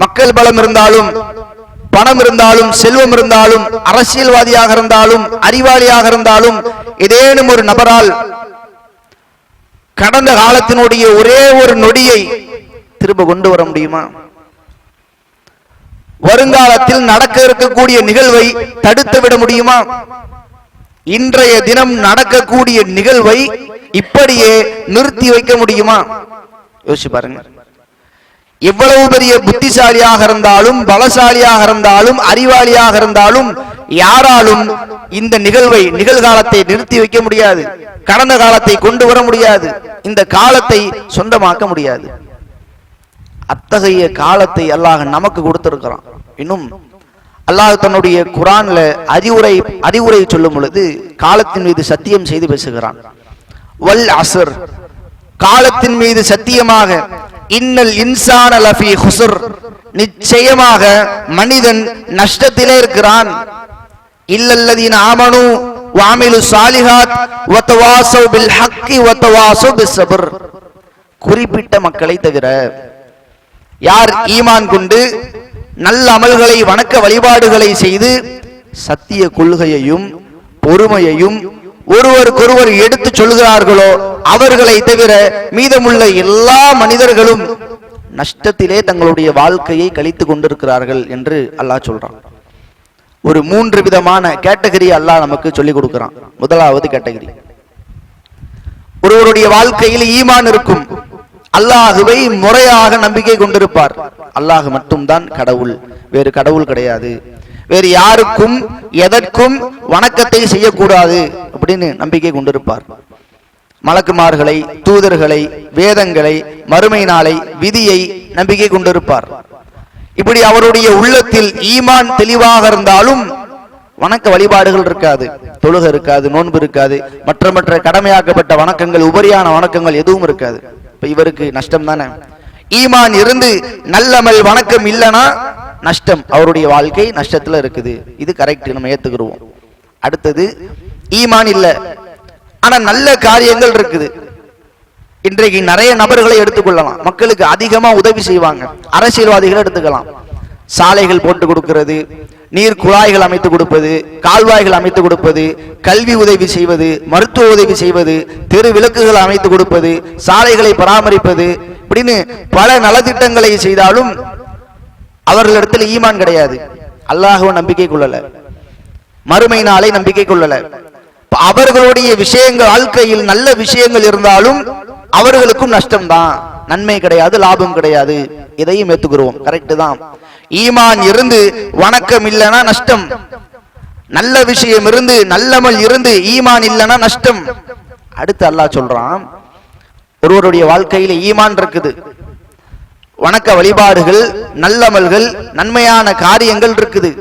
மக்கள் பலம் இருந்தாலும், பணம் இருந்தாலும், செல்வம் இருந்தாலும், அரசியல்வாதியாக இருந்தாலும், அறிவாளியாக இருந்தாலும், ஏதேனும் ஒரு நபரால் கடந்த காலத்தினுடைய ஒரே ஒரு நொடியை திரும்ப கொண்டு வர முடியுமா? வருங்காலத்தில் நடக்க இருக்கக்கூடிய நிகழ்வை தடுத்து விட முடியுமா? இன்றைய தினம் நடக்கக்கூடிய நிகழ்வை இப்படியே நிறுத்தி வைக்க முடியுமா? யோசிச்சு பாருங்க. எவ்வளவு பெரிய புத்திசாலியாக இருந்தாலும், பலசாலியாக இருந்தாலும், அறிவாளியாக இருந்தாலும், யாராலும் இந்த நிகழ்வை, நிகழ்காலத்தை நிறுத்தி வைக்க முடியாது. கடந்த காலத்தை கொண்டு வர முடியாது. இந்த காலத்தை சொந்தமாக்க முடியாது. அத்தகைய காலத்தை அல்லாஹ் நமக்கு கொடுத்திருக்கிறான். இன்னும் அல்லாஹ் தன்னுடைய குர்ஆன்ல அறிவுரை சொல்லும் பொழுது காலத்தின் மீது சத்தியம் செய்து பேசுகிறான். வல் அஸ்ர், காலத்தின் மீது சத்தியமாக, இன்னல் இன்சான லஃபீ ஹுஸ்ர், நிச்சயமாக மனிதன் நஷ்டத்திலே இருக்கிறான். இல்லல்லதீன ஆமனு வஅமிலு ஸாலிஹாத் வதவாஸவ் பில் ஹக்கி வதவாஸவ் பிஸ் ஸப்ர், குறிப்பிட்ட மக்களை தவிர. யார் ஈமான் கொண்டு நல்ல அமல்களை, வணக்க வழிபாடுகளை செய்து சத்திய கொள்கையையும் பொறுமையையும் ஒருவருக்கொருவர் எடுத்து சொல்கிறார்களோ அவர்களை தவிர மீதமுள்ள எல்லா மனிதர்களும் நஷ்டத்திலே தங்களுடைய வாழ்க்கையை கழித்து கொண்டிருக்கிறார்கள் என்று அல்லாஹ் சொல்றான். ஒரு 3 விதமான கேட்டகரி அல்லாஹ் நமக்கு சொல்லிக் கொடுக்கிறான். முதலாவது கேட்டகரி, ஒருவருடைய வாழ்க்கையில் ஈமான் இருக்கும், அல்லாஹுவை முறையாக நம்பிக்கை கொண்டிருப்பார். அல்லாஹ் மட்டும்தான் கடவுள், வேறு கடவுள் கிடையாது, வேறு யாருக்கும் எதற்கும் வணக்கத்தை செய்யக்கூடாது அப்படின்னு நம்பிக்கை கொண்டிருப்பார். மலக்குமார்களை, தூதர்களை, வேதங்களை, மறுமை நாளை, விதியை நம்பிக்கை கொண்டிருப்பார். இப்படி அவருடைய உள்ளத்தில் ஈமான் தெளிவாக இருந்தாலும் வணக்க வழிபாடுகள் இருக்காது, தொழுகை இருக்காது, நோன்பு இருக்காது, மற்ற கடமையாக்கப்பட்ட வணக்கங்கள், உபரியான வணக்கங்கள் எதுவும் இருக்காது. இப்ப இவருக்கு நஷ்டம் தானே. ஈமான் இருந்து நல்லமல் வணக்கம் இல்லைன்னா நஷ்டம், அவருடைய வாழ்க்கை நஷ்டத்துல இருக்குது. இது கரெக்ட், நம்ம ஏத்துக்கிறோம். அடுத்தது, ஈமான் இல்ல ஆனா நல்ல காரியங்கள் இருக்குது. இன்றைக்கு நிறைய நபர்களை எடுத்துக்கொள்ளலாம், மக்களுக்கு அதிகமா உதவி செய்வாங்க. அரசியல்வாதிகளை எடுத்துக்கலாம், சாலைகள் போட்டு கொடுக்கிறது, நீர் குழாய்கள் அமைத்து கொடுப்பது, கால்வாய்கள் அமைத்து கொடுப்பது, கல்வி உதவி செய்வது, மருத்துவ உதவி செய்வது, தெரு விளக்குகள் அமைத்து கொடுப்பது, சாலைகளை பராமரிப்பது, இப்படின்னு பல நலத்திட்டங்களை செய்தாலும் அவர்களிடத்தில் ஈமான் கிடையாது. அல்லாஹ்வை நம்பிக்கை கொள்ளல, மறுமை நாளை நம்பிக்கை கொள்ளல. அவர்களுடைய விஷயங்கள், வாழ்க்கையில் நல்ல விஷயங்கள் இருந்தாலும் அவர்களுக்கும் நஷ்டம்தான், நன்மை கிடையாது, லாபம் கிடையாது. இதையும் ஏத்துக்கிறோம், கரெக்ட் தான். ஈமான் இருந்து வணக்கம் இல்லைன்னா நஷ்டம், நல்ல விஷயம் இருந்து நல்லமல் இருந்து ஈமான் இல்லைன்னா நஷ்டம். அடுத்து அல்லாஹ் சொல்றான், ஒருவருடைய வாழ்க்கையில ஈமான் இருக்குது, வணக்க வழிபாடுகள், நல்லமல்கள், நன்மையான காரியங்கள் இருக்குது.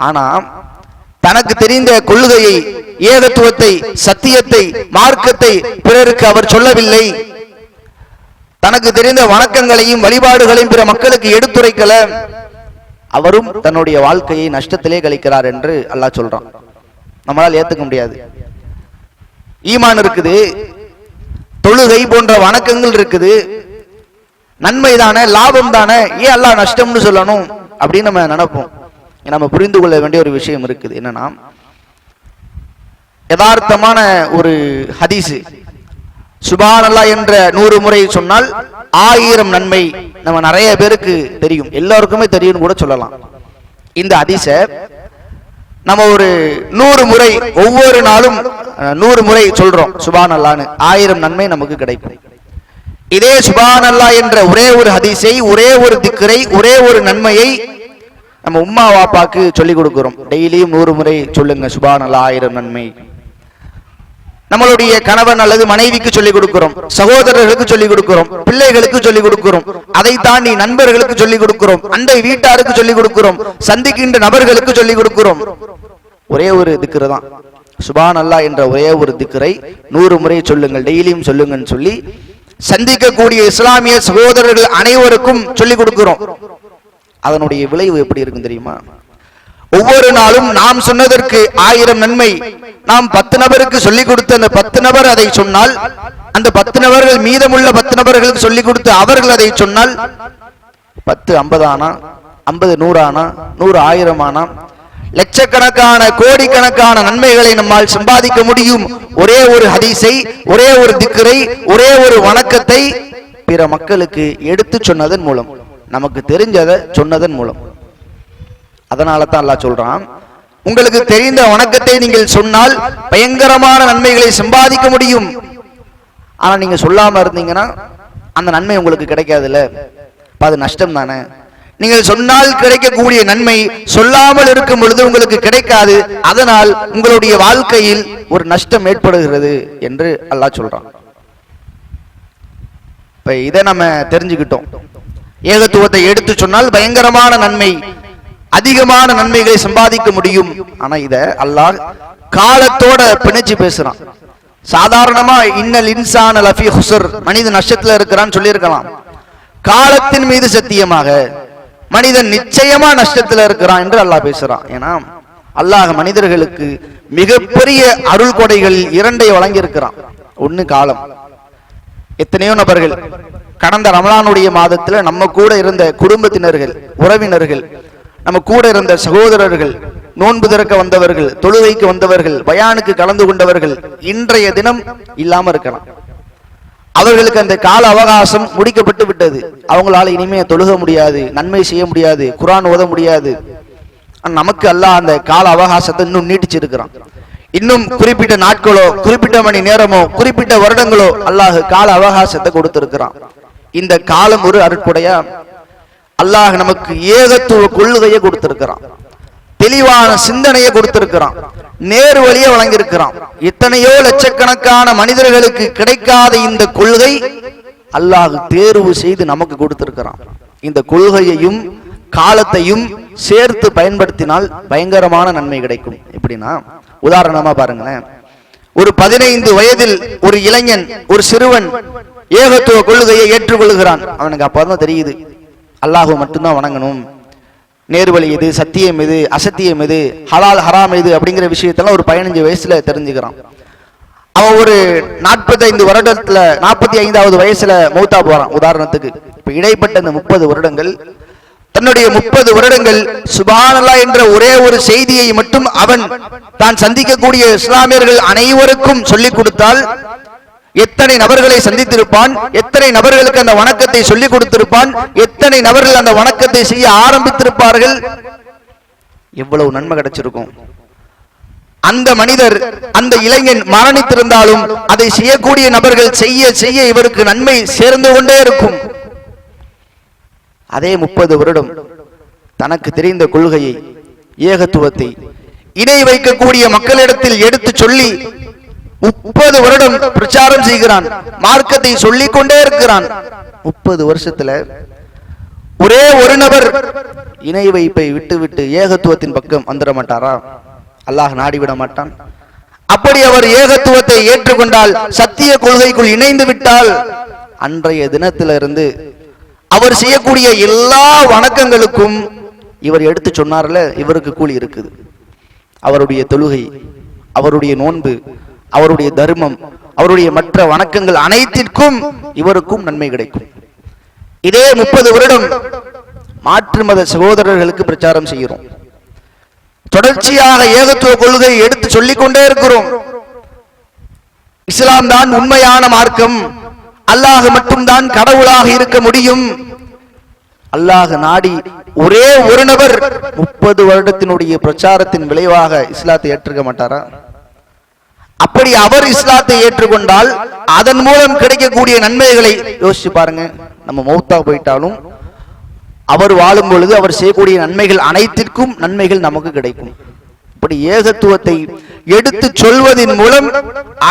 ஆனா தனக்கு தெரிந்த கொள்கையை, ஏகத்துவத்தை, சத்தியத்தை, மார்க்கத்தை பிறருக்கு அவர் சொல்லவில்லை. தனக்கு தெரிந்த வணக்கங்களையும் வழிபாடுகளையும் பிற மக்களுக்கு எடுத்துரைக்கல. அவரும் தன்னுடைய வாழ்க்கையை நஷ்டத்திலே கழிக்கிறார் என்று அல்லாஹ் சொல்றான். நம்மளால் ஏத்துக்க முடியாது. ஈமான் இருக்குது, தொழுகை போன்ற வணக்கங்கள் இருக்குது, நன்மை தானே, லாபம் தானே, ஏன் அல்லாஹ் நஷ்டம்னு சொல்லணும் அப்படின்னு நம்ம நினைப்போம். நம்ம புரிந்து கொள்ள வேண்டிய ஒரு விஷயம் இருக்குது. என்னன்னா, யதார்த்தமான ஒரு ஹதீஸ், சுப்ஹானல்லாஹ் என்ற 100 முறை சொன்னால் 1000 நன்மை. நம்ம நிறைய பேருக்கு தெரியும், எல்லாருக்குமே தெரியும் கூட சொல்லலாம். இந்த ஹதீஸ நம்ம ஒரு 100 முறை, ஒவ்வொரு நாளும் 100 முறை சொல்றோம் சுப்ஹானல்லாஹ்னு, 1000 நன்மை நமக்கு கிடைக்கும். இதே சுப்ஹானல்லாஹ் என்ற ஒரே ஒரு ஹதீஸை, ஒரே ஒரு திக்ரை, ஒரே ஒரு நன்மையை நம்ம உம்மா வாப்பாக்கு சொல்லிக் கொடுக்கிறோம். டெய்லியும் 100 முறை சொல்லுங்க சுப்ஹானல்லாஹ், 1000 நன்மை. நம்மளுடைய கணவன் அல்லது மனைவிக்கு சொல்லிக் கொடுக்கிறோம், சகோதரர்களுக்கு சொல்லிக் கொடுக்கிறோம், பிள்ளைகளுக்கு சொல்லிக் கொடுக்கிறோம், அதை தாண்டி நண்பர்களுக்கு சொல்லிக் கொடுக்கிறோம், அண்டை வீட்டாருக்கு சொல்லிக் கொடுக்கிறோம், சந்திக்கின்ற நபர்களுக்கு சொல்லிக் கொடுக்கிறோம். ஒரே ஒரு திக்ரு தான் சுப்ஹானல்லாஹ் என்ற ஒரே ஒரு திக்ரை 100 முறை சொல்லுங்கள், டெய்லியும் சொல்லுங்கன்னு சொல்லி சந்திக்கக்கூடிய இஸ்லாமிய சகோதரர்கள் அனைவருக்கும் சொல்லிக் கொடுக்கிறோம். அதனுடைய விளைவு எப்படி இருக்கும் தெரியுமா? ஒவ்வொரு நாளும் நாம் சொன்னதற்கு 1000 நன்மை. நாம் 10 நபருக்கு சொல்லிக் கொடுத்த அந்த 10 நபர் அதை சொன்னால், அந்த 10 நபர்கள் மீதமுள்ள 10 நபர்களுக்கு சொல்லிக் கொடுத்து அவர்கள் அதை சொன்னால் 10 50 ஆனா, 50 100 ஆனா, 100 1000 ஆனா, லட்சக்கணக்கான கோடிக்கணக்கான நன்மைகளை நம்மால் சம்பாதிக்க முடியும். ஒரே ஒரு ஹதீஸை, ஒரே ஒரு திக்ரை, ஒரே ஒரு வணக்கத்தை பிற மக்களுக்கு எடுத்து சொன்னதன் மூலம், நமக்கு தெரிஞ்சதை சொன்னதன் மூலம். அதனால தான் அல்லாஹ் சொல்றான், உங்களுக்கு தெரிந்த வணக்கத்தை நீங்கள் சொன்னால் பயங்கரமான நன்மைகளை சம்பாதிக்க முடியும். ஆனா நீங்க சொல்லாம இருந்தீங்கன்னா அந்த நன்மை உங்களுக்கு கிடைக்காதுல்ல, அது நஷ்டம் தானே. நீங்கள் சொன்னால் கிடைக்கக்கூடிய நன்மை சொல்லாமல் இருக்கும் பொழுது உங்களுக்கு கிடைக்காது. அதனால் உங்களுடைய வாழ்க்கையில் ஒரு நஷ்டம் ஏற்படுகிறது என்று அல்லாஹ் சொல்றான். இப்ப இதை நம்ம தெரிஞ்சுக்கிட்டோம். ஏகத்துவத்தை எடுத்து சொன்னால் பயங்கரமான நன்மை, அதிகமான நன்மைகளை சம்பாதிக்க முடியும். ஆனா இத அல்லாஹ் காலத்தோட பிணைச்சு பேசுறான். சாதாரணமா இன்னல் இன்சான லஃபி ஹுஸ்ர், மனிதன் நஷ்டத்துல இருக்கிறான்னு சொல்லியிருக்கலாம். காலத்தின் மீது சத்தியமாக மனிதன் நிச்சயமா நஷ்டத்துல இருக்கிறான் என்று அல்லாஹ் பேசுறான். ஏன்னா அல்லாஹ் மனிதர்களுக்கு மிகப்பெரிய அருள் கொடைகள் 2 வழங்கி இருக்கிறான். ஒன்னு காலம். எத்தனையோ நபர்கள் கடந்த ரமலானுடைய மாதத்துல நம்ம கூட இருந்த குடும்பத்தினர்கள், உறவினர்கள், நம்ம கூட இருந்த சகோதரர்கள், நோன்பு திறக்க வந்தவர்கள், தொழுகைக்கு வந்தவர்கள், பயானுக்கு கலந்து கொண்டவர்கள் இன்றைய தினம் இல்லாம இருக்கலாம். அவர்களுக்கு அந்த கால அவகாசம் முடிக்கப்பட்டு விட்டது. அவங்களால இனிமே தொழுக முடியாது, நன்மை செய்ய முடியாது, குர்ஆன் ஓத முடியாது. நமக்கு அல்லாஹ் அந்த கால அவகாசத்தை இன்னும் நீட்டிச்சிருக்கிறான். இன்னும் குறிப்பிட்ட நாட்களோ, குறிப்பிட்ட மணி நேரமோ, குறிப்பிட்ட வருடங்களோ அல்லாஹ் கால அவகாசத்தை கொடுத்திருக்கிறான். இந்த காலம் ஒரு அருட்கொடையா. அல்லாஹ் நமக்கு ஏகத்துவ கொள்கையை கொடுத்திருக்கிறான், தெளிவான சிந்தனையை கொடுத்திருக்கிறான், நேர் வழியை வழங்கியிருக்கிறான். எத்தனையோ லட்சக்கணக்கான மனிதர்களுக்கு கிடைக்காத இந்த கொள்கை அல்லாஹ் தேர்வு செய்து நமக்கு கொடுத்திருக்கிறான். இந்த கொள்கையையும் காலத்தையும் சேர்த்து பயன்படுத்தினால் பயங்கரமான நன்மை கிடைக்கும். எப்படின்னா, உதாரணமா பாருங்களேன், ஒரு 15 வயதில் ஒரு இளைஞன், ஒரு சிறுவன் ஏகத்துவ கொள்கையை ஏற்றுக்கொள்கிறான். அவனுக்கு அப்பதான் தெரியுது அல்லாஹ் மட்டும்தான் வணங்கணும், நேர்வழி எது, சத்தியம் எது, அசத்தியம் எது, ஹலால் ஹராம் எது அப்படிங்கிற விஷயத்தெல்லாம் ஒரு 15 வயசுல தெரிஞ்சுக்கிறான். அவன் ஒரு 45 வருடத்துல 45வது வயசுல மௌத்தா போறான் உதாரணத்துக்கு. இப்ப இடைப்பட்ட இந்த 30 வருடங்கள், தன்னுடைய 30 வருடங்கள் சுப்ஹானல்லாஹ் என்ற ஒரே ஒரு செய்தியை மட்டும் அவன் தான் சந்திக்கக்கூடிய இஸ்லாமியர்கள் அனைவருக்கும் சொல்லிக் கொடுத்தால் எத்தனை நபர்களை சந்தித்திருப்பான், எத்தனை நபர்களுக்கு அந்த வணக்கத்தை சொல்லிக் கொடுத்திருப்பான், எத்தனை நபர்கள் அந்த வணக்கத்தை செய்ய ஆரம்பித்திருப்பார்கள், எவ்வளவு நன்மை கிடைச்சிருக்கும். அந்த மனிதர், அந்த இளைஞன் மரணித்திருந்தாலும் அதை செய்யக்கூடிய நபர்கள் செய்ய செய்ய இவருக்கு நன்மை சேர்ந்து கொண்டே இருக்கும். அதே 30 வருடம் தனக்கு தெரிந்த கொள்கையை, ஏகத்துவத்தை இணை வைக்கக்கூடிய மக்களிடத்தில் எடுத்து சொல்லி 30 வருடம் பிரச்சாரம் செய்கிறான், மார்க்கத்தை சொல்லிக் கொண்டே இருக்கிறான். 30 வருஷத்துல ஒரே ஒரு நபர் இணை வைப்பை விட்டுவிட்டு ஏகத்துவத்தின் பக்கம் வந்துட மாட்டாரா? அல்லாஹ் நாடிவிட மாட்டான். அப்படி அவர் ஏகத்துவத்தை ஏற்றுக்கொண்டால், சத்திய கொள்கைக்குள் இணைந்து விட்டால், அன்றைய தினத்திலிருந்து அவர் செய்யக்கூடிய எல்லா வணக்கங்களுக்கும் இவர் எடுத்து சொன்னார்ல, இவருக்கு கூலி இருக்குது. அவருடைய தொழுகை, அவருடைய நோன்பு, அவருடைய தர்மம், அவருடைய மற்ற வணக்கங்கள் அனைத்திற்கும் இவருக்கும் நன்மை கிடைக்கும். இதே 30 வருடம் மாற்று மத சகோதரர்களுக்கு பிரச்சாரம் செய்கிறோம். தொடர்ச்சியாக ஏகத்துவ கொள்கையை எடுத்து சொல்லிக் கொண்டே இருக்கிறோம். இஸ்லாம் தான் உண்மையான மார்க்கம், அல்லாஹ் மட்டும்தான் கடவுளாக இருக்க முடியும். அல்லாஹ் நாடி ஒரே ஒரு நபர் 30 வருடத்தினுடைய பிரச்சாரத்தின் விளைவாக இஸ்லாத்தை ஏற்றுக்க மாட்டாரா? அப்படி அவர் இஸ்லாத்தை ஏற்றுக்கொண்டால் அதன் மூலம் கிடைக்கக்கூடிய நன்மைகளை யோசிச்சு பாருங்க. நம்ம மௌத்தா போயிட்டாலும் அவர் வாழும் பொழுது அவர் செய்யக்கூடிய நன்மைகள் அனைத்திற்கும் நன்மைகள் நமக்கு கிடைக்கும். இப்படி ஏகத்துவத்தை எடுத்து சொல்வதன் மூலம்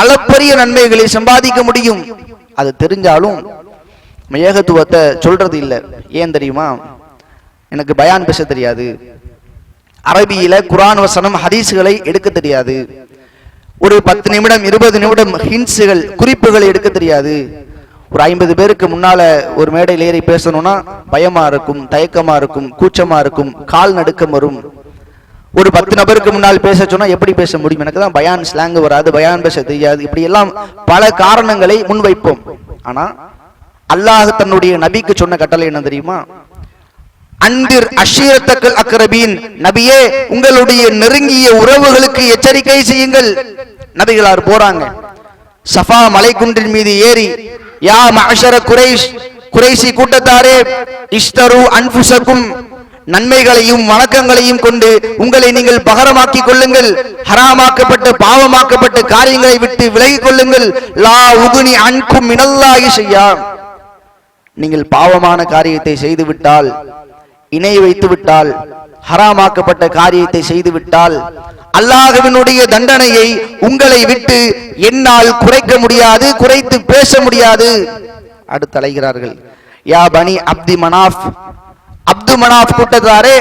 அளப்பரிய நன்மைகளை சம்பாதிக்க முடியும். அது தெரிஞ்சாலும் ஏகத்துவத்தை சொல்றது இல்லை. ஏன் தெரியுமா? எனக்கு பயான் பேச தெரியாது, அரபியில குர்ஆன் வசனம் ஹதீஸ்களை எடுக்க தெரியாது, ஒரு 10 நிமிடம் 20 நிமிடம் ஹின்ஸுகள் குறிப்புகளை எடுக்க தெரியாது, ஒரு 50 பேருக்கு முன்னால ஒரு மேடையில் ஏறி பேசணும்னா பயமா இருக்கும், தயக்கமா இருக்கும், கூச்சமா இருக்கும், கால் நடுக்கம் வரும். ஒரு 10 நபருக்கு முன்னால் பேச சொன்னா எப்படி பேச முடியும்? எனக்கு தான் பயான் ஸ்லாங் வராது, பயான் பேச தெரியாது, இப்படி எல்லாம் பல காரணங்களை முன்வைப்போம். ஆனா அல்லாஹ் தன்னுடைய நபிக்கு சொன்ன கட்டளை என்ன தெரியுமா? அன்பிர் அஷீரத்தக்கல் அக்ரபீன், நபியே உங்களுடைய நெருங்கிய உறவுகளுக்கு எச்சரிக்கை செய்யுங்கள். நபிகளார் போறாங்க, சஃபா மலைக்குன்றின் மீது ஏறி, யா மஅஷர குரைஷ், குறைசி கூட்டத்தாரே, இஷ்தரு அன்ஃபுசக்கும், நன்மைகளையும் வணக்கங்களையும் கொண்டு உங்களை நீங்கள் பகரமாக்கிக் கொள்ளுங்கள். ஹராமாக்கப்பட்ட பாவமாக்கப்பட்ட காரியங்களை விட்டு விலகிக் கொள்ளுங்கள். லா உகுனி அன்கும் மினல்லாஹி ஷையா, நீங்கள் பாவமான காரியத்தை செய்துவிட்டால், இணை வைத்து விட்டால், ஹராமாக்கப்பட்ட காரியத்தை செய்துவிட்டால் அல்லாஹ்வினுடைய தண்டனையை உங்களை விட்டு என்னால் குறைக்க முடியாது, குறைத்து பேச முடியாது. அடுத்து அழைகிறார்கள், யா பனி அப்தி மனாஃப், அப்து மனாஃப் கூட்டத்தாரே,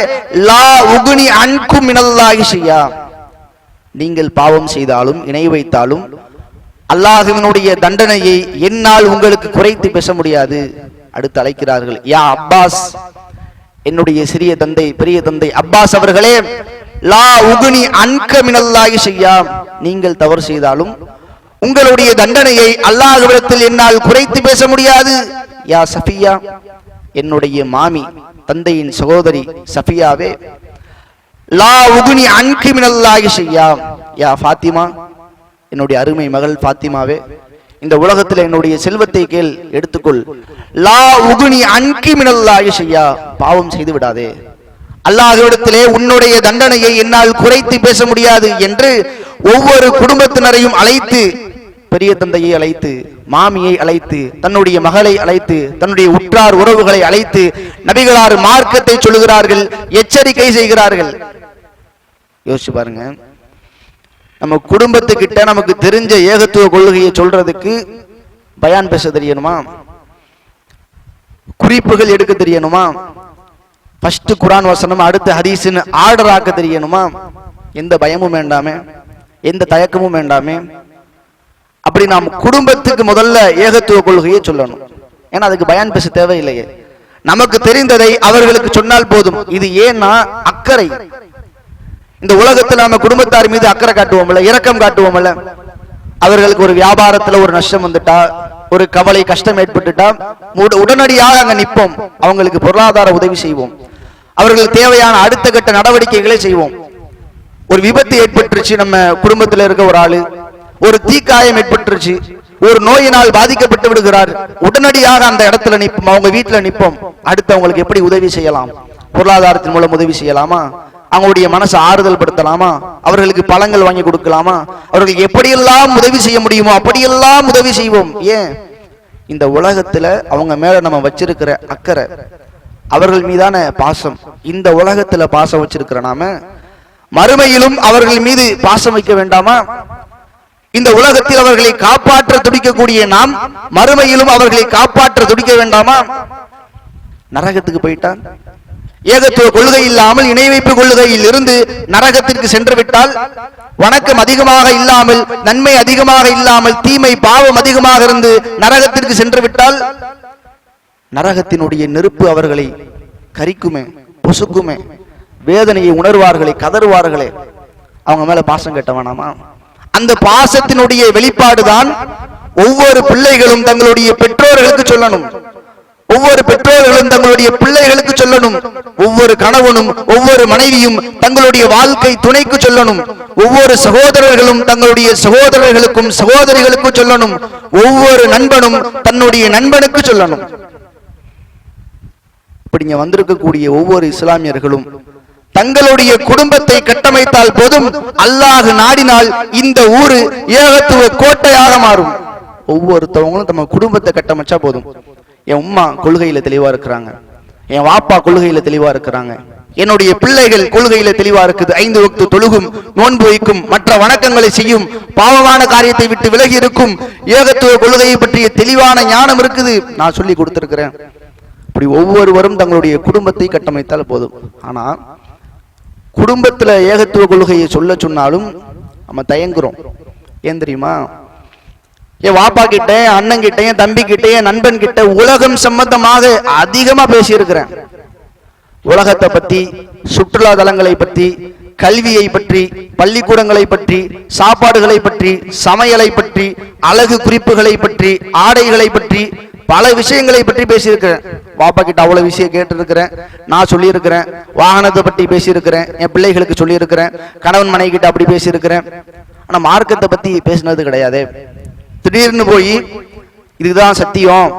லா உகுனி அன்கும் மினல்லாஹி ஷையா, நீங்கள் பாவம் செய்தாலும் இணை வைத்தாலும் அல்லாஹ்வினுடைய தண்டனையை என்னால் உங்களுக்கு குறைத்து பேச முடியாது. அடுத்து அழைக்கிறார்கள், யா அப்பாஸ், என்னுடைய சிறிய தந்தை பெரிய தந்தை அப்பாஸ் அவர்களே, லா உகுனி அன்க மினல்லாஹி ஷையா, நீங்கள் தவறு செய்தாலும் உங்களுடைய தண்டனையை அல்லாஹ்விடத்தில் என்னால் குறைத்து பேச முடியாது. யா சஃபியா, என்னுடைய மாமி தந்தையின் சகோதரி சஃபியாவே, லா உகுனி அன்கி மினல்லாஹி ஷையா. யா ஃபாத்திமா, என்னுடைய அருமை மகள் ஃபாத்திமாவே, இந்த உலகத்தில் என்னுடைய செல்வத்தை கேள், எடுத்துக்கொள். லா உகுனி அன்கி மினல்லாஹி ஷையா, பாவம் செய்து விடாதே, அல்லாஹ்விடத்திலே உன்னுடைய தண்டனையை என்னால் குறைத்து பேச முடியாது என்று ஒவ்வொரு குடும்பத்தினரையும் அழைத்து, பெரிய தந்தையை அழைத்து, மாமியை அழைத்து, தன்னுடைய மகளை அழைத்து, தன்னுடைய உற்றார் உறவுகளை அழைத்து நபிகளார் மார்க்கத்தை சொல்லுகிறார்கள், எச்சரிக்கை செய்கிறார்கள். யோசிச்சு பாருங்க, நம்ம குடும்பத்துக்கிட்ட நமக்கு தெரிஞ்ச ஏகத்துவ கொள்கையை சொல்றதுக்கு பயான் பேச தெரியணுமா? குறிப்புகள் எடுக்க தெரியணுமா? ஃபர்ஸ்ட் குர்ஆன் வசனம் அடுத்து ஹதீஸ்னு ஆர்டர் ஆக்க தெரியணுமா? எந்த பயமும் வேண்டாமே, எந்த தயக்கமும் வேண்டாமே. அப்படி நாம் குடும்பத்துக்கு முதல்ல ஏகத்துவ கொள்கையை சொல்லணும். ஏன்னா அதுக்கு பயான் பேச தேவையில்லையே, நமக்கு தெரிந்ததை அவர்களுக்கு சொன்னால் போதும். இது ஏன்னா அக்கறை. இந்த உலகத்தில் நம்ம குடும்பத்தார் மீது அக்கறை காட்டுவோம்ல, இரக்கம் காட்டுவோம்ல. அவர்களுக்கு ஒரு வியாபாரத்துல ஒரு நஷ்டம் வந்துட்டா, ஒரு கவலை கஷ்டம் ஏற்பட்டுட்டா உடனடியாக அங்க நிற்போம், அவங்களுக்கு பொருளாதார உதவி செய்வோம், அவர்களுக்கு தேவையான அடுத்த கட்ட நடவடிக்கைகளை செய்வோம். ஒரு விபத்து ஏற்பட்டுருச்சு, நம்ம குடும்பத்தில் இருக்க ஒரு ஆளு ஒரு தீக்காயம் ஏற்பட்டுருச்சு, ஒரு நோயினால் பாதிக்கப்பட்டு விடுகிறார், உடனடியாக அந்த இடத்துல நிற்போம், அவங்க வீட்டுல நிற்போம். அடுத்து அவங்களுக்கு எப்படி உதவி செய்யலாம்? பொருளாதாரத்தின் மூலம் உதவி செய்யலாமா? அவங்களுடைய மனசை ஆறுதல் படுத்தலாமா? அவர்களுக்கு பழங்கள் வாங்கி கொடுக்கலாமா? அவர்களுக்கு எப்படியெல்லாம் உதவி செய்ய முடியுமோ அப்படியெல்லாம் உதவி செய்வோம். ஏன்? இந்த உலகத்துல அவங்க மேல நம்ம வச்சிருக்கிற அக்கறை, அவர்கள் மீதான பாசம். இந்த உலகத்துல பாசம் வச்சிருக்கிற நாம மறுமையிலும் அவர்கள் மீது பாசம் வைக்க வேண்டாமா? இந்த உலகத்தில் அவர்களை காப்பாற்ற துடிக்கக்கூடிய நாம் மறுமையிலும் அவர்களை காப்பாற்ற துடிக்க வேண்டாமா? நரகத்துக்கு போயிட்டான், ஏகத்துவ கொள்கை இல்லாமல் இணை வைப்பு கொள்கையில் இருந்து நரகத்திற்கு சென்று விட்டால், வணக்கம் அதிகமாக இல்லாமல் நன்மை அதிகமாக இல்லாமல் தீமை பாவம் அதிகமாக இருந்து நரகத்திற்கு சென்று விட்டால், நரகத்தினுடைய நெருப்பு அவர்களை கரிக்குமே, பொசுக்குமே, வேதனையை உணர்வார்களே, கதறுவார்களே. அவங்க மேல பாசம் கட்ட வேணாமா? அந்த பாசத்தினுடைய வெளிப்பாடுதான் ஒவ்வொரு பிள்ளைகளும் தங்களுடைய பெற்றோர்களுக்கு சொல்லணும், ஒவ்வொரு பெற்றோர்களும் தங்களுடைய பிள்ளைகளுக்கு சொல்லணும், ஒவ்வொரு கணவனும் ஒவ்வொரு மனைவியும் தங்களுடைய வாழ்க்கை துணைக்கு சொல்லணும், ஒவ்வொரு சகோதரர்களும் தங்களுடைய சகோதரர்களுக்கும் சகோதரிகளுக்கும் சொல்லணும், ஒவ்வொரு நண்பனும் தன்னுடைய நண்பனுக்கு சொல்லணும். இப்படிங்க வந்திருக்கக்கூடிய ஒவ்வொரு இஸ்லாமியர்களும் தங்களுடைய குடும்பத்தை கட்டமைத்தால் போதும், அல்லாஹ் நாடினால் இந்த ஊரு ஏகத்துவ கோட்டையாக மாறும். ஒவ்வொருத்தவங்களும் நம்ம குடும்பத்தை கட்டமைச்சா போதும். என் உம்மா கொள்கையில தெளிவா இருக்கிறாங்க, என் வாப்பா கொள்கையில தெளிவா இருக்கிறாங்க, என்னுடைய பிள்ளைகள் கொள்கையில தெளிவா இருக்குது, 5 வக்து தொழுகும், நோன்பு வைக்கும், மற்ற வணக்கங்களை செய்யும், பாவமான காரியத்தை விட்டு விலகி இருக்கும், ஏகத்துவ கொள்கையை பற்றிய தெளிவான ஞானம் இருக்குது, நான் சொல்லி கொடுத்திருக்கிறேன். இப்படி ஒவ்வொருவரும் தங்களுடைய குடும்பத்தை கட்டமைத்தால் போதும். ஆனா குடும்பத்துல ஏகத்துவ கொள்கையை சொல்ல சொன்னாலும் நம்ம தயங்குறோம். ஏன் தெரியுமா? என் வாப்பா கிட்ட, அண்ணன் கிட்ட, என் தம்பி கிட்ட, என் நண்பன் கிட்ட உலகம் சம்பந்தமாக அதிகமா பேசி இருக்கிறேன். உலகத்தை பத்தி, சுற்றுலா தலங்களை பற்றி, கல்வியை பற்றி, பள்ளிக்கூடங்களை பற்றி, சாப்பாடுகளை பற்றி, சமையலை பற்றி, அழகு குறிப்புகளை பற்றி, ஆடைகளை பற்றி, பல விஷயங்களை பற்றி பேசியிருக்கிறேன். பாப்பா கிட்ட அவ்வளவு விஷயம் கேட்டிருக்கிறேன், நான் சொல்லியிருக்கிறேன். வாகனத்தை பற்றி பேசியிருக்கிறேன், என் பிள்ளைகளுக்கு சொல்லியிருக்கிறேன். கணவன் மனைவி கிட்ட அப்படி பேசியிருக்கிறேன். ஆனா மார்க்கத்தை பத்தி பேசினது கிடையாது. திடீர்னு போய் இதுதான் சத்தியம்,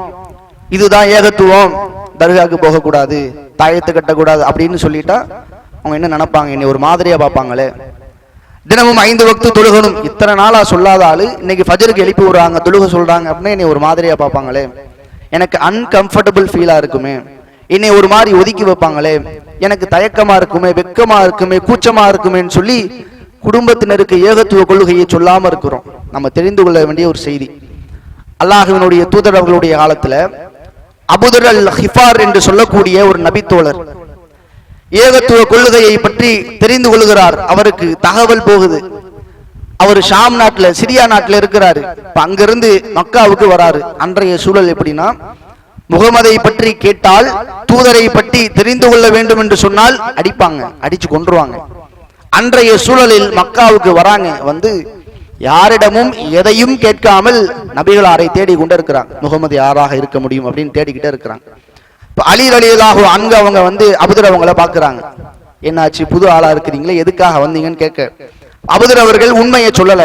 இதுதான் ஏகத்துவம், தர்காவுக்கு போகக்கூடாது, தாயத்தை கட்டக்கூடாது அப்படின்னு சொல்லிட்டா அவங்க என்ன நினைப்பாங்க? என்னை ஒரு மாதிரியா பார்ப்பாங்களே. தினமும் 5 வக்து தொழுகணும் இத்தனை நாளா சொல்லாத ஆளு இன்னைக்கு ஃபஜருக்கு எழுப்பி விடுறாங்க, தொழுக சொல்றாங்க அப்படின்னு என்னை ஒரு மாதிரியா பார்ப்பாங்களே, எனக்கு அன்கம்ஃபர்டபுள் ஃபீலா இருக்குமே, என்னை ஒரு மாதிரி ஒதுக்கி வைப்பாங்களே, எனக்கு தயக்கமா இருக்குமே, வெக்கமா இருக்குமே, கூச்சமா இருக்குமேன்னு சொல்லி குடும்பத்தினருக்கு ஏகத்துவ கொள்கையை சொல்லாம இருக்கிறோம். நம்ம தெரிந்து கொள்ள வேண்டிய ஒரு செய்தி, அல்லாஹ்வினுடைய தூதர் அவர்களுடைய காலத்துல அபூதர் அல் ஹிஃபார் என்று சொல்லக்கூடிய ஒரு நபித்தோழர் ஏகத்துவ கொள்கையை பற்றி தெரிந்து கொள்கிறார். அவருக்கு தகவல் போகுது. அவர் ஷாம் நாட்டுல, சிரியா நாட்டுல இருக்கிறாரு. அங்கிருந்து மக்காவுக்கு வராரு. அன்றைய சூழல் எப்படின்னா, முகமதை பற்றி கேட்டால், தூதரை பற்றி தெரிந்து கொள்ள வேண்டும் என்று சொன்னால் அடிப்பாங்க, அடிச்சு கொன்றுவாங்க. அன்றைய சூழலில் மக்காவுக்கு வராங்க. வந்து யாரிடமும் எதையும் கேட்காமல் நபிகளாரை தேடி கொண்டு இருக்கிறாங்க. முகமது யாராக இருக்க முடியும் அப்படின்னு தேடிக்கிட்டே இருக்கிறாங்க. அலி ரலியல்லாஹு அன்ஹு அவங்க வந்து அபூதர் அவங்கள பாக்குறாங்க. என்னாச்சு, புது ஆளா இருக்கிறீங்களே, எதுக்காக வந்தீங்கன்னு கேட்க அபூதர் அவர்கள் உண்மையை சொல்லல,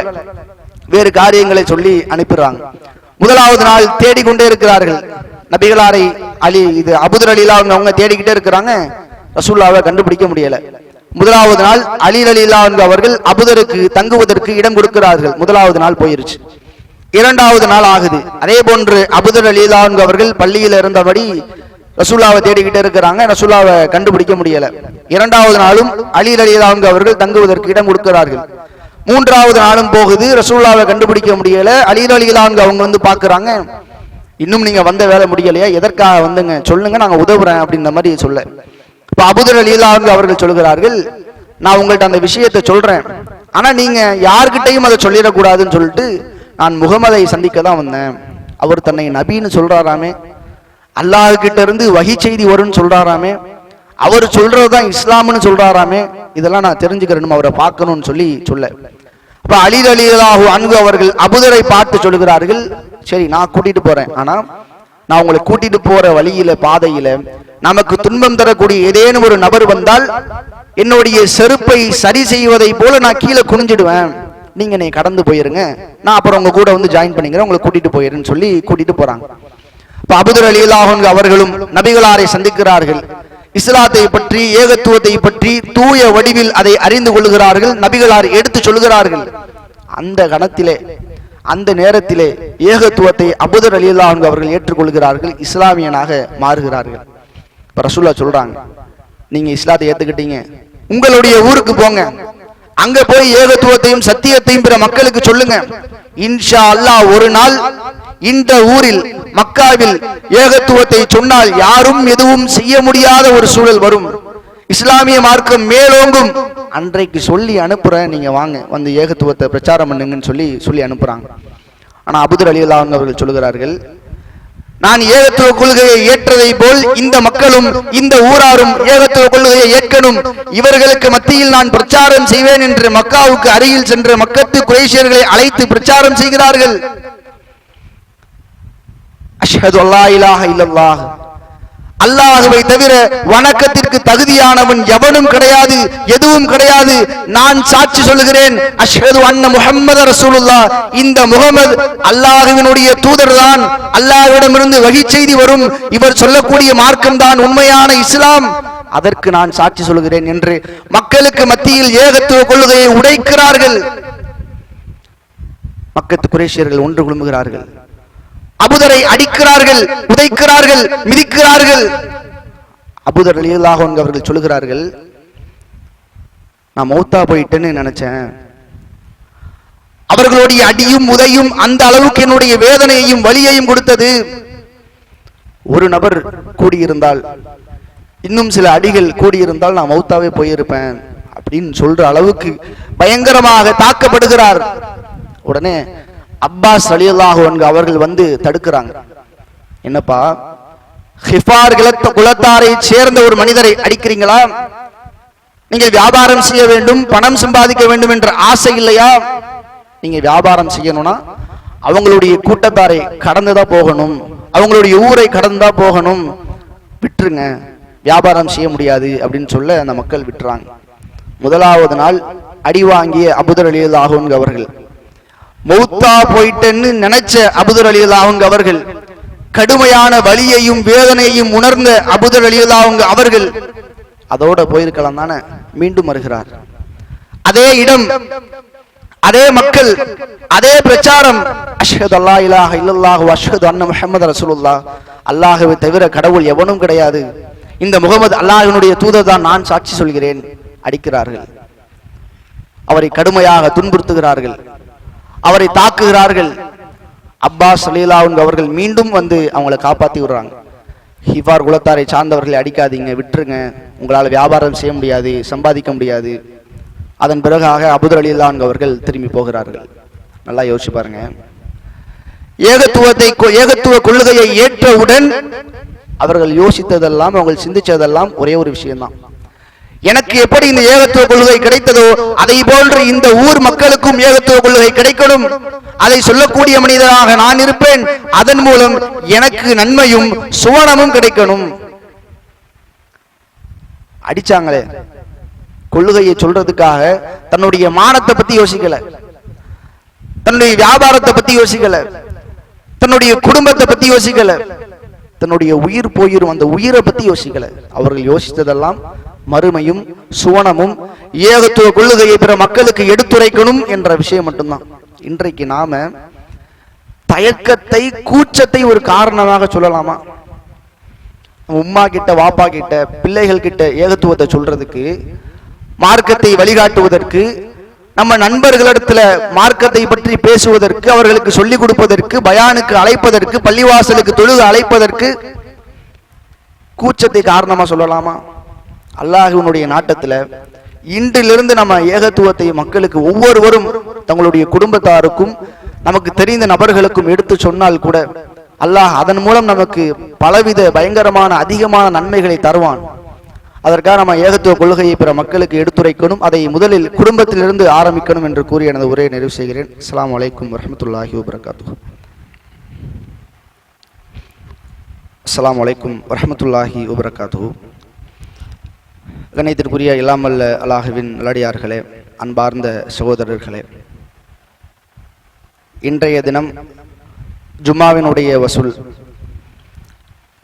வேறு காரியங்களை சொல்லி அனுப்பிடுறாங்க. முதலாவது நாள் தேடிக்கொண்டே இருக்கிறார்கள் நபிகளாரை. இது அபூதர் ரலியல்லாஹு அவங்க தேடிக்கிட்டே இருக்கிறாங்க, ரசூலுல்லாஹ்வை கண்டுபிடிக்க முடியல. முதலாவது நாள் அலி ரலியல்லாஹு அன்ஹு அவர்கள் அபூதருக்கு தங்குவதற்கு இடம் கொடுக்கிறார்கள். முதலாவது நாள் போயிருச்சு. இரண்டாவது நாள் ஆகுது. அதே போன்று அபூதர் ரலியல்லாஹு அன்ஹு அவர்கள் பள்ளியில் இருந்தபடி ரசூலுல்லாஹ்வை தேடிக்கிட்டே இருக்கிறாங்க, ரசூலுல்லாஹ்வை கண்டுபிடிக்க முடியல. இரண்டாவது நாளும் அலி ரலியல்லாஹு அன்ஹு அவர்கள் தங்குவதற்கு இடம் கொடுக்கிறார்கள். மூன்றாவது நாளும் போகுது, ரசூலுல்லாஹ்வை கண்டுபிடிக்க முடியல. அலி ரலியல்லாஹு அன்ஹு அவங்க வந்து பாக்குறாங்க, இன்னும் நீங்க வந்த வேலை முடியலையா, எதற்காக வந்துங்க சொல்லுங்க, நாங்க உதவுறேன் அப்படின்ற மாதிரி சொல்ல. இப்ப அபூதர் ரலியல்லாஹு அன்ஹு அவர்கள் சொல்கிறார்கள், நான் உங்கள்ட்ட அந்த விஷயத்தை சொல்றேன், ஆனா நீங்க யார்கிட்டையும் அதை சொல்லிடக்கூடாதுன்னு சொல்லிட்டு நான் முகமதை சந்திக்க தான் வந்தேன். அவர் தன்னை நபின்னு சொல்றாராமே, அல்லாஹ் கிட்ட இருந்து வஹி செய்தி வரும்னு சொல்றாராமே, அவர் சொல்றதுதான் இஸ்லாம்னு சொல்றாராமே, இதெல்லாம் நான் தெரிஞ்சுக்கிறேன், அவரை பார்க்கணும்னு சொல்ல. அப்ப அலி ரலியல்லாஹு அன்ஹு அவர்கள் அபூதரை பார்த்து சொல்கிறார்கள், சரி நான் கூட்டிட்டு போறேன், ஆனா நான் உங்களை கூட்டிட்டு போற வழியில பாதையில நமக்கு துன்பம் தரக்கூடிய ஏதேனும் ஒரு நபர் வந்தால் என்னுடைய செருப்பை சரி செய்வதை போல நான் கீழே குனிஞ்சிடுவேன், நீங்க என்னை கடந்து போயிருங்க, நான் அப்புறம் உங்க கூட வந்து ஜாயின் பண்ணிக்கிறேன், உங்களை கூட்டிட்டு போயிருன்னு சொல்லி கூட்டிட்டு போறாங்க. இப்ப அபூதர் ரலியல்லாஹு அன்ஹு அவர்களும் நபிகளாரை சந்திக்கிறார்கள். இஸ்லாத்தை பற்றி, ஏகத்துவத்தை பற்றி தூய வடிவில் அதை அறிந்து கொள்கிறார்கள். நபிகளார் எடுத்து சொல்கிறார்கள். அந்த கணத்திலே, அந்த நேரத்திலே ஏகத்துவத்தை அபூதர் ரலியல்லாஹு அன்ஹு அவர்கள் ஏற்றுக்கொள்கிறார்கள், இஸ்லாமியனாக மாறுகிறார்கள். இப்ப ரசூலுல்லாஹ் சொல்றாங்க, நீங்க இஸ்லாத்தை ஏத்துக்கிட்டீங்க, உங்களுடைய ஊருக்கு போங்க, அங்க போய் ஏகத்துவத்தையும் சத்தியத்தையும் பிற மக்களுக்கு சொல்லுங்க. இன்ஷா அல்லாஹ் ஒரு நாள் இந்த ஊரில் மக்காவில் ஏகத்துவத்தை சொன்னால் யாரும் எதுவும் செய்ய முடியாத ஒரு சூழல் வரும், இஸ்லாமிய மார்க்கம் மேலோங்கும், அன்றைக்கு சொல்லி அனுப்புறேன், நீங்க வாங்க வந்து ஏகத்துவத்தை பிரச்சாரம் பண்ணுங்கன்னு சொல்லி அனுப்புறாங்க. ஆனா அபூதர் ரலியல்லாஹு அன்ஹு அவர்கள் சொல்கிறார்கள், நான் ஏகத்துவ கொள்கையை ஏற்றதை போல் இந்த மக்களும் இந்த ஊராரும் ஏகத்துவ கொள்கையை ஏற்கணும், இவர்களுக்கு மத்தியில் நான் பிரச்சாரம் செய்வேன் என்று மக்காவுக்கு அருகில் சென்ற மக்கத்து குறைஷியர்களை அழைத்து பிரச்சாரம் செய்கிறார்கள். அஷ்ஹது அல்லா இலாஹ இல்லல்லாஹ், அல்லாஹ்வை தவிர வணக்கத்திற்கு தகுதியானவன் எவனும் கிடையாது, எதுவும் கிடையாது, நான் சாட்சி சொல்லுகிறேன், அஷ்ஹது அன்ன முஹம்மது ரசூலுல்லாஹ், இந்த முஹம்மது அல்லாஹ்வினுடைய தூதர் தான், அல்லாஹ்விடமிருந்து வஹி செய்தி வரும், இவர் சொல்லக்கூடிய மார்க்கம் தான் உண்மையான இஸ்லாம், அதற்கு நான் சாட்சி சொல்கிறேன் என்று மக்களுக்கு மத்தியில் ஏகத்துவ கொள்கையை உடைக்கிறார்கள். மக்கத்து குறைஷியர்கள் ஒன்று குழும்புகிறார்கள், அபூதரை அடிக்கிறார்கள், உதைக்கிறார்கள், மிதிக்கிறார்கள். அபூதர் ரலியல்லாஹு அன்ஹு அவர்கள் சொல்கிறார்கள், நான் மௌத்தா போயிட்டேன்னு நினைச்சேன், அவர்களுடைய அடியும் உதையும் அந்த அளவுக்கு என்னுடைய வேதனையையும் வலியையும் கொடுத்தது. ஒரு நபர் கூடியிருந்தால், இன்னும் சில அடிகள் கூடியிருந்தால் நான் மௌத்தாவே போயிருப்பேன் அப்படின்னு சொல்ற அளவுக்கு பயங்கரமாக தாக்கப்படுகிறார். உடனே அப்பாஸ் ரலியல்லாஹு அன்ஹு அவர்கள் வந்து தடுக்கிறாங்க. என்னப்பா, ஹிஃபார் குலத்தாரை சேர்ந்த ஒரு மனிதரை அடிக்கிறீங்களா? நீங்கள் வியாபாரம் செய்ய வேண்டும், பணம் சம்பாதிக்க வேண்டும் என்ற ஆசை இல்லையா? நீங்க வியாபாரம் செய்யணும்னா அவங்களுடைய கூட்டத்தாரை கடந்துதான் போகணும், அவங்களுடைய ஊரை கடந்துதான் போகணும், விட்டுருங்க, வியாபாரம் செய்ய முடியாது அப்படின்னு சொல்ல அந்த மக்கள் விட்டுறாங்க. முதலாவது நாள் அடி வாங்கிய அபூதர் ரலியல்லாஹு அன்ஹு அவர்கள், மௌத்தா போயிட்டேன்னு நினைச்ச அபூதர் ரலியல்லாஹு அன்ஹு அவர்கள், கடுமையான வலியையும் வேதனையையும் உணர்ந்த அபூதர் ரலியல்லாஹு அன்ஹு அவர்கள் அதோட போயிருக்கலாம் தானே, மீண்டும் வருகிறார். அதே இடம், அதே மக்கள், அதே பிரச்சாரம், அஷ்ஹது அல்லா இலாஹ இல்லல்லாஹு வ அஷ்ஹது அன்ன முஹம்மது ரசூலுல்லாஹ், அல்லாஹ்வை தவிர கடவுள் எவனும் கிடையாது, இந்த முகமது அல்லாஹ்வினுடைய தூதர் தான், நான் சாட்சி சொல்கிறேன். அடிக்கிறார்கள், அவரை கடுமையாக துன்புறுத்துகிறார்கள், அவரை தாக்குகிறார்கள். அப்பாஸ் ரலியல்லாஹு அன்ஹு அவர்கள் மீண்டும் வந்து அவங்களை காப்பாற்றி விடுறாங்க. ஹிஃபார் குலத்தாரை சார்ந்தவர்களை அடிக்காதீங்க, விட்டுருங்க, உங்களால் வியாபாரம் செய்ய முடியாது, சம்பாதிக்க முடியாது. அதன் பிறகாக அபூதர் ரலியல்லாஹு அன்ஹு அவர்கள் திரும்பி போகிறார்கள். நல்லா யோசிச்சு பாருங்க, ஏகத்துவ கொள்கையை ஏற்றவுடன் அவர்கள் யோசித்ததெல்லாம், அவர்கள் சிந்திச்சதெல்லாம் ஒரே ஒரு விஷயம்தான், எனக்கு எப்படி இந்த ஏகத்துவ கொள்கை கிடைத்ததோ அதை போன்று இந்த ஊர் மக்களுக்கும் ஏகத்துவ கொள்கை கிடைக்கணும், அதை சொல்லக்கூடிய மனிதராக நான் இருப்பேன், அதன் மூலம் எனக்கு நன்மையும் சுவனமும் கிடைக்கணும். அடிச்சாங்களே, கொள்கையை சொல்றதுக்காக தன்னுடைய மானத்தை பத்தி யோசிக்கல, தன்னுடைய வியாபாரத்தை பத்தி யோசிக்கல, தன்னுடைய குடும்பத்தை பத்தி யோசிக்கல, தன்னுடைய உயிர் போயிரும் அந்த உயிரை பத்தி யோசிக்கல. அவர்கள் யோசித்ததெல்லாம் மறுமையும் சுவனமும் ஏகத்துவ கொள்கையை பிற மக்களுக்கு எடுத்துரைக்கணும் என்ற விஷயம் மட்டும்தான். இன்றைக்கு நாம தயக்கத்தை, கூச்சத்தை ஒரு காரணமாக சொல்லலாமா? உம்மா கிட்ட, வாப்பா கிட்ட, பிள்ளைகள் கிட்ட ஏகத்துவத்தை சொல்றதுக்கு, மார்க்கத்தை வழிகாட்டுவதற்கு, நம்ம நண்பர்களிடத்துல மார்க்கத்தை பற்றி பேசுவதற்கு, அவர்களுக்கு சொல்லிக் கொடுப்பதற்கு, பயானுக்கு அழைப்பதற்கு, பள்ளிவாசலுக்கு தொழுக அழைப்பதற்கு கூச்சத்தை காரணமா சொல்லலாமா? அல்லாஹ்வினுடைய நாட்டத்துல இன்றிலிருந்து நம்ம ஏகத்துவத்தை மக்களுக்கு ஒவ்வொருவரும் தங்களுடைய குடும்பத்தாருக்கும் நமக்கு தெரிந்த நபர்களுக்கும் எடுத்து சொன்னால் கூட அல்லாஹ் அதன் மூலம் நமக்கு பலவித பயங்கரமான அதிகமான நன்மைகளை தருவான். அதற்காக நம்ம ஏகத்துவ கொள்கையை பிற மக்களுக்கு எடுத்துரைக்கணும், அதை முதலில் குடும்பத்திலிருந்து ஆரம்பிக்கணும் என்று கூறி எனது உரையை நிறைவு செய்கிறேன். அஸ்ஸலாமு அலைக்கும் வரஹ்மத்துல்லாஹி வபரகாத்துஹு. அஸ்ஸலாமு அலைக்கும் வரஹ்மத்துல்லாஹி வபரகாத்துஹு. கண்ணியத்திற்குரிய இல்லாமல்ல அல்லாஹ்வின் நல்லடியார்களே, அன்பார்ந்த சகோதரர்களே, இன்றைய தினம் ஜும்மாவினுடைய வசூல்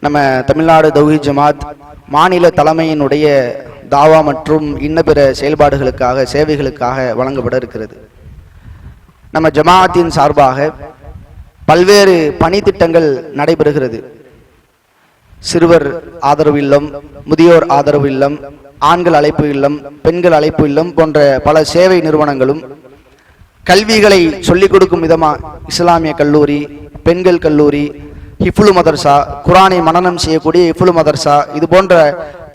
நம்ம தமிழ்நாடு தௌஹீத் ஜமாத் மாநில தலைமையினுடைய தாவா மற்றும் இன்ன பிற செயல்பாடுகளுக்காக, சேவைகளுக்காக வழங்கப்பட இருக்கிறது. நம்ம ஜமாஅத்தின் சார்பாக பல்வேறு பணி திட்டங்கள் நடைபெறுகிறது. சிறுவர் ஆதரவு இல்லம், முதியோர் ஆதரவு இல்லம், ஆண்கள் அழைப்பு இல்லம், பெண்கள் அழைப்பு இல்லம் போன்ற பல சேவை நிறுவனங்களும், கல்விகளை சொல்லிக் கொடுக்கும் விதமா இஸ்லாமிய கல்லூரி, பெண்கள் கல்லூரி, ஹிஃபுல் மதர்சா, குரானை மனனம் செய்யக்கூடிய ஹிஃபுல் மதர்சா, இது போன்ற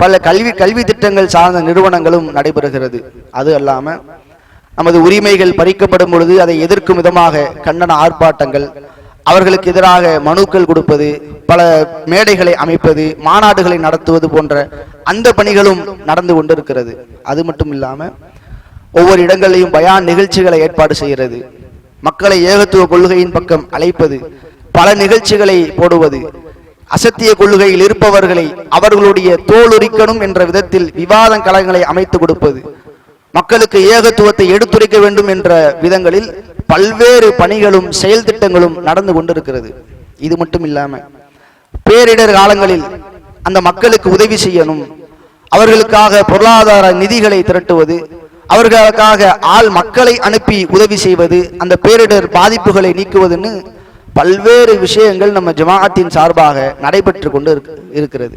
பல கல்வி திட்டங்கள் சார்ந்த நிறுவனங்களும் நடைபெறுகிறது. அது அல்லாம நமது உரிமைகள் பறிக்கப்படும் பொழுது அதை எதிர்க்கும் விதமாக கண்டன ஆர்ப்பாட்டங்கள், அவர்களுக்கு எதிராக மனுக்கள் கொடுப்பது, பல மேடைகளை அமைப்பது, மாநாடுகளை நடத்துவது போன்ற அந்த பணிகளும் நடந்து கொண்டிருக்கிறது. அது மட்டும் இல்லாம ஒவ்வொரு இடங்களிலும் பயான் நிகழ்ச்சிகளை ஏற்பாடு செய்கிறது, மக்களை ஏகத்துவ கொள்கையின் பக்கம் அழைப்பது, பல நிகழ்ச்சிகளை போடுவது, அசத்திய கொள்கையில் இருப்பவர்களை அவர்களுடைய தோலுரிக்கணும் என்ற விதத்தில் விவாத களங்களை அமைத்து கொடுப்பது, மக்களுக்கு ஏகத்துவத்தை எடுத்துரைக்க வேண்டும் என்ற விதங்களில் பல்வேறு பணிகளும் செயல் திட்டங்களும் நடந்து கொண்டிருக்கிறது. இது மட்டும் இல்லாம பேரிடர் காலங்களில் அந்த மக்களுக்கு உதவி செய்யணும், அவர்களுக்காக பொருளாதார நிதிகளை திரட்டுவது, அவர்களுக்காக மக்களை அனுப்பி உதவி செய்வது, அந்த பேரிடர் பாதிப்புகளை நீக்குவதுன்னு பல்வேறு விஷயங்கள் நம்ம ஜமாஅத்தின் சார்பாக நடைபெற்று கொண்டு இருக்கிறது.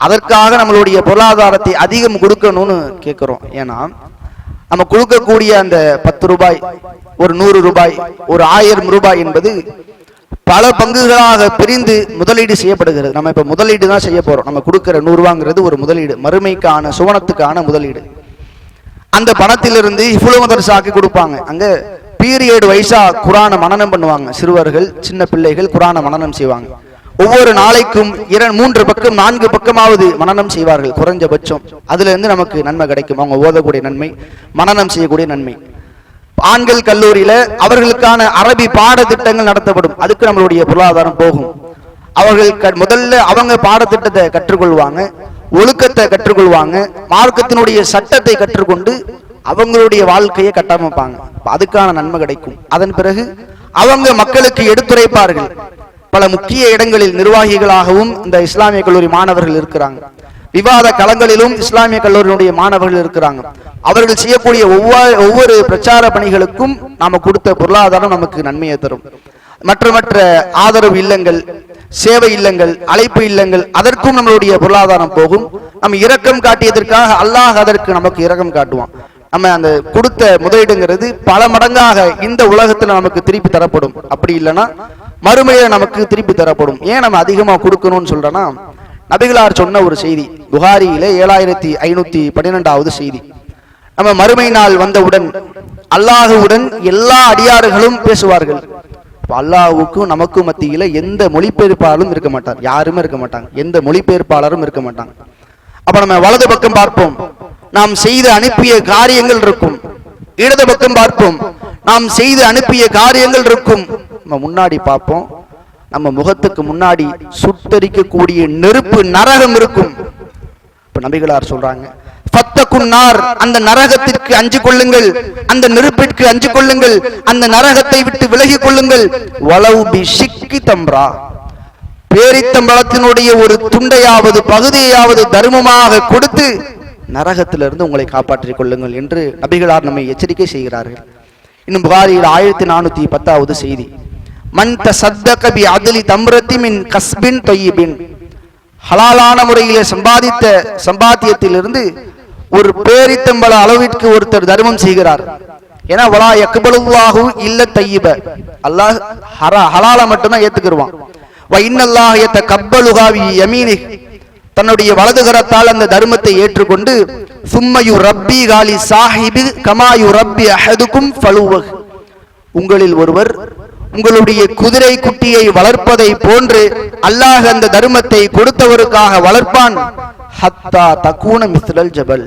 அதற்காக நம்மளுடைய பொருளாதாரத்தை அதிகம் கொடுக்கணும்னு கேட்கிறோம். ஏன்னா நம்ம கொடுக்கக்கூடிய அந்த 10 ரூபாய், ஒரு 100 ரூபாய், ஒரு 1000 ரூபாய் என்பது பல பங்குகளாக பிரிந்து முதலீடு செய்யப்படுகிறது. நம்ம இப்ப முதலீடு தான் செய்ய போறோம். நம்ம கொடுக்கிற 100 ரூபாங்கிறது ஒரு முதலீடு, மறுமைக்கான சுவனத்துக்கான முதலீடு. அந்த பணத்திலிருந்து ஹிஃபுல் மதர்சாக்கு கொடுப்பாங்க. அங்க பீரியட் வைஸா குரானை மனனம் பண்ணுவாங்க. சிறுவர்கள், சின்ன பிள்ளைகள் குரானை மனனம் செய்வாங்க. ஒவ்வொரு நாளைக்கும் 3 பக்கம் 4 பக்கமாவது மனனம் செய்வார்கள் குறைஞ்சபட்சம். அதுல இருந்து நமக்கு நன்மை கிடைக்கும். அவங்க ஓதக்கூடிய நன்மை, மனனம் செய்யக்கூடிய நன்மை. ஆண்கள் கல்லூரியில அவர்களுக்கான அரபி பாடத்திட்டங்கள் நடத்தப்படும். அதுக்கு நம்மளுடைய பொருளாதாரம் போகும். அவர்கள் முதல்ல அவங்க பாடத்திட்டத்தை கற்றுக்கொள்வாங்க, ஒழுக்கத்தை கற்றுக்கொள்வாங்க, மார்க்கத்தினுடைய சட்டத்தை கற்றுக்கொண்டு அவங்களுடைய வாழ்க்கையை கட்டமைப்பாங்க. அதுக்கான நன்மை கிடைக்கும். அதன் பிறகு அவங்க மக்களுக்கு எடுத்துரைப்பார்கள். பல முக்கிய இடங்களில் நிர்வாகிகளாகவும் இந்த இஸ்லாமிய கல்லூரி மாணவர்கள் இருக்கிறாங்க. விவாத களங்களிலும் இஸ்லாமிய கல்லூரியினுடைய மாணவர்கள் இருக்கிறாங்க. அவர்கள் செய்யக்கூடிய ஒவ்வொரு பிரச்சார பணிகளுக்கும் நாம கொடுத்த பொருளாதாரம் நமக்கு நன்மையை தரும். மற்ற ஆதரவு இல்லங்கள், சேவை இல்லங்கள், அழைப்பு இல்லங்கள், அதற்கும் நம்மளுடைய பொருளாதாரம் போகும். நம்ம இரக்கம் காட்டியதற்காக அல்லாஹ் அதற்கு நமக்கு இரக்கம் காட்டுவான். நம்ம அந்த கொடுத்த முதலீடுங்கிறது பல மடங்காக இந்த உலகத்துல நமக்கு திருப்பி தரப்படும். அப்படி இல்லைன்னா மறுமையில நமக்கு திருப்பி தரப்படும். ஏன் நம்ம அதிகமா கொடுக்கணும்னு சொல்றோம்னா, நபிகளார் சொன்ன ஒரு செய்தி, புகாரியிலே 7512வது செய்தி. நம்ம மறுமை நாள் வந்தவுடன் அல்லாஹுவுடன் எல்லா அடியார்களும் பேசுவார்கள். அல்லாஹுக்கும் நமக்கும் மத்தியில எந்த மொழிபெயர்ப்பாளரும் இருக்க மாட்டார், யாருமே இருக்க மாட்டாங்க, எந்த மொழிபெயர்ப்பாளரும் இருக்க மாட்டாங்க. அப்ப நம்ம வலது பக்கம் பார்ப்போம், நாம் செய்து அனுப்பிய காரியங்கள் இருக்கும். இடது பக்கம் பார்ப்போம், நாம் செய்து அனுப்பிய காரியங்கள் இருக்கும். நம்ம முன்னாடி பார்ப்போம், நம்ம முகத்துக்கு முன்னாடி சுட்டரிக்கக்கூடிய நெருப்பு நரகம் இருக்கும். இப்ப நபிகளார் சொல்றாங்க, ஃபத்தகுன்னார், அந்த நரகத்திற்கு அஞ்சு கொள்ளுங்கள், அந்த நெருப்பிற்கு அஞ்சு கொள்ளுங்கள், அந்த நரகத்தை விட்டு விலகி கொள்ளுங்கள். வலவு பி ஷிக்கி தம்ரா, பேரித்தம்பளத்தினுடைய ஒரு துண்டையாவது பகுதியாவது தர்மமாக கொடுத்து நரகத்திலிருந்து உங்களை காப்பாற்றிக் கொள்ளுங்கள் என்று நபிகளார் நம்மை எச்சரிக்கை செய்கிறார்கள். இன்னும் புகாரியில் 1410வது செய்தி, மன் தஸத்தக பி அத்லி தம்ரத்தி மின் கஸ்பின் தய்யிபின், ஹலாலான முறையிலே சம்பாதித்த சம்பாத்தியத்திலிருந்து ஒரு பேரித்தம்பள அளவிற்கு ஒருத்தர் தர்மம் செய்கிறார். ஏன்னா வலா யக்பலுல்லாஹு இல்ல தய்யிப, அல்லாஹ் ஹலால மட்டும்தான் ஏத்துக்குருவான். வ இன்னல்லாஹ யதகப்பலுஹா பி யமீனிஹ், தன்னுடைய வலது கரத்தால் அந்த தர்மத்தை ஏற்றுக்கொண்டு சும்மயு ரப்பி காலி சாஹிபி கமாயு ரப்பி அஹதுக்கும் ஃபலுவஹ், உங்களில் ஒருவர் உங்களுடைய குதிரை குட்டியை வளர்ப்பதை போன்று அல்லாஹ் அந்த தர்மத்தை கொடுத்தவருக்காக வளர்ப்பான். ஹத்தா தக்கூன மிஸ்லல் ஜபல்,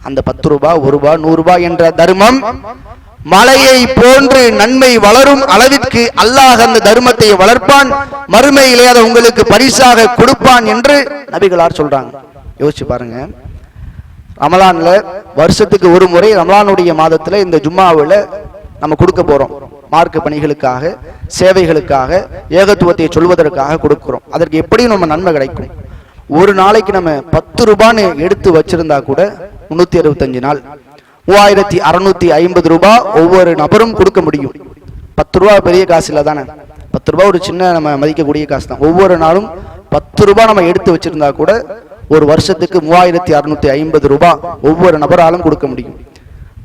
அந்த 10 ரூபாய் 1 ரூபாய் 100 ரூபாய் என்ற தர்மம் மலையை போன்று நன்மை வளரும் அளவிற்கு அல்லாஹ் அந்த தர்மத்தை வளர்ப்பான். மறுமையிலே அதை உங்களுக்கு பரிசாக கொடுப்பான் என்று நபிகளார் சொல்றாங்க. யோசிச்சு பாருங்க, ரமலான்ல வருஷத்துக்கு ஒரு முறை ரமலானுடைய மாதத்துல இந்த ஜும்மாவில் நம்ம கொடுக்க போறோம். மார்க்க பணிகளுக்காக, சேவைகளுக்காக, ஏகத்துவத்தை சொல்வதற்காக கொடுக்கிறோம். அதற்கு எப்படியும் நம்ம நன்மை கிடைக்கும். ஒரு நாளைக்கு நம்ம 10 ரூபான்னு எடுத்து வச்சிருந்தா கூட 365 நாள் 3650 ரூபாய் ஒவ்வொரு நபரும் கொடுக்க முடியும். 10 ரூபாய் பெரிய காசு இல்லை தானே, 10 ரூபாய் ஒரு சின்ன நம்ம மதிக்கக்கூடிய காசு தான். ஒவ்வொரு நாளும் 10 ரூபாய் நம்ம எடுத்து வச்சிருந்தா கூட ஒரு வருஷத்துக்கு 3650 ரூபாய் ஒவ்வொரு நபராலும் கொடுக்க முடியும்.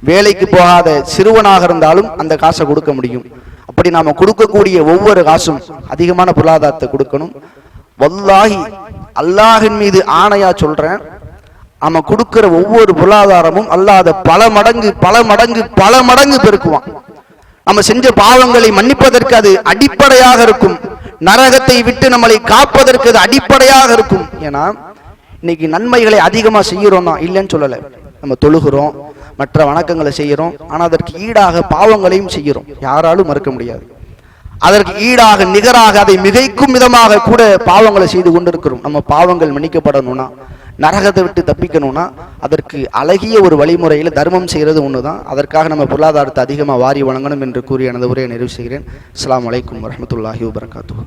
வேலைக்கு போகாத சிறுவனாக இருந்தாலும் அந்த காசை கொடுக்க முடியும். அப்படி நாம கொடுக்கக்கூடிய ஒவ்வொரு காசும் அதிகமான பொருளாதாரத்தை கொடுக்கணும். வல்லாஹி அல்லாஹின் மீது ஆணையா சொல்றேன், நம்ம கொடுக்கிற ஒவ்வொரு பொருளாதாரமும் அல்லாஹ் அதை பல மடங்கு பெருக்குவான். நம்ம செஞ்ச பாவங்களை மன்னிப்பதற்கு அது அடிப்படையாக இருக்கும். நரகத்தை விட்டு நம்மளை காப்பதற்கு அது அடிப்படையாக இருக்கும். ஏன்னா இன்னைக்கு நன்மைகளை அதிகமா செய்யறோம் தான், இல்லைன்னு சொல்லலை. நம்ம தொழுகிறோம், மற்ற வணக்கங்களை செய்யறோம், ஆனா அதற்கு ஈடாக பாவங்களையும் செய்யறோம், யாராலும் மறுக்க முடியாது. அதற்கு ஈடாக நிகராக அதை மிகைக்கும் விதமாக கூட பாவங்களை செய்து கொண்டிருக்கிறோம். நம்ம பாவங்கள் மன்னிக்கப்படணும்னா, நரகத்தை விட்டு தப்பிக்கணும்னா அதற்கு அழகிய ஒரு வழிமுறையில் தர்மம் செய்கிறது ஒண்ணுதான். அதற்காக நம்ம பொருளாதாரத்தை அதிகமாக வாரி வழங்கணும் என்று கூறி எனது உரையை நிறைவு செய்கிறேன். அஸ்ஸலாமு அலைக்கும் வரஹ்மத்துல்லாஹி வபரகாத்துஹு.